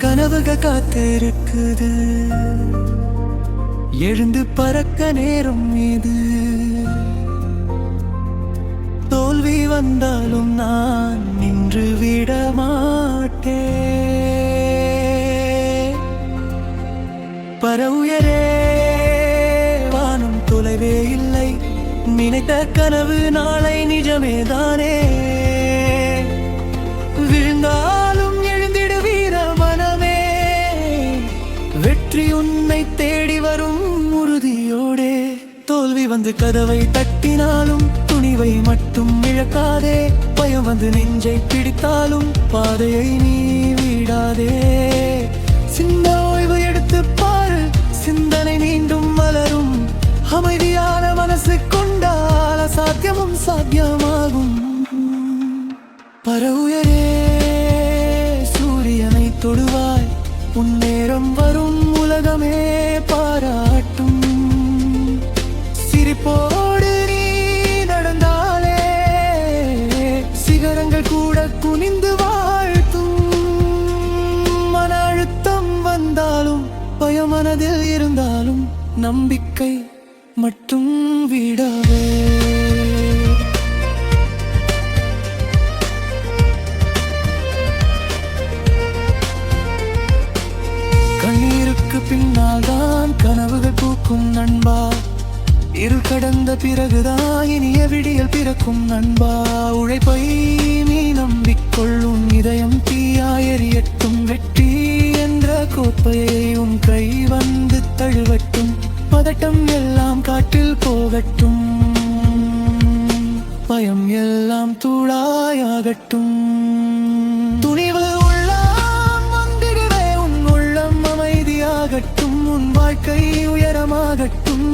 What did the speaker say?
கனவுக காத்திருக்குது, எழுந்து பறக்க நேரம் இது. தோல்வி வந்தாலும் நான் நின்று விட மாட்டேன். பரவுயரே வானும் தொலைவே இல்லை, நினைத்த கனவு நாளை நிஜமேதானே. விழுந்தாலும் எழுந்திடு வீர மனமே, வெற்றி உன்னை தேடி வரும் உறுதியோடே. தோல்வி வந்து கதவை தட்டினாலும் துணிவை மட்டும் இழக்காதே. பயம் வந்து நெஞ்சை பிடித்தாலும் பாதையை நீ விடாதே. சின்ன ஓய்வு எடுத்து பாரு, சிந்தனை மீண்டும் மலரும். அமைதியான மனசு கொண்டால் அசாத்தியமும் சாத்தியமாகும். பரவுயரே சூரியனை தொடுவாய், உன் நேரம் வரும் உலகமே பாராட்டும். சிரிப்போடு நீ நடந்தாலே சிகரங்கள் கூட குனிந்து வாழ்த்தும். மன அழுத்தம் வந்தாலும் பயம் மனதில் இருந்தாலும் நம்பிக்கை மட்டும் விடாதே. கண்ணீருக்கு பின்னால் தான் கனவுகள் பூக்கும் நண்பா. இருள் கடந்த பிறகுதான் இனிய விடியல் பிறக்கும் நண்பா. உழைப்பை நீ நம்பிக்கொள்ளும் இதயம் தீயாயறியட்டும். வெற்றி என்ற கோப்பையை உன் கை வந்து தழுவட்டும். பதட்டம் எல்லாம் காற்றில் போகட்டும், பயம் எல்லாம் தூளாயாகட்டும். துணிவு உள்ளம் வந்திடவே உன் உள்ளம் அமைதியாகட்டும். உன் வாழ்க்கை உயரமாகட்டும்.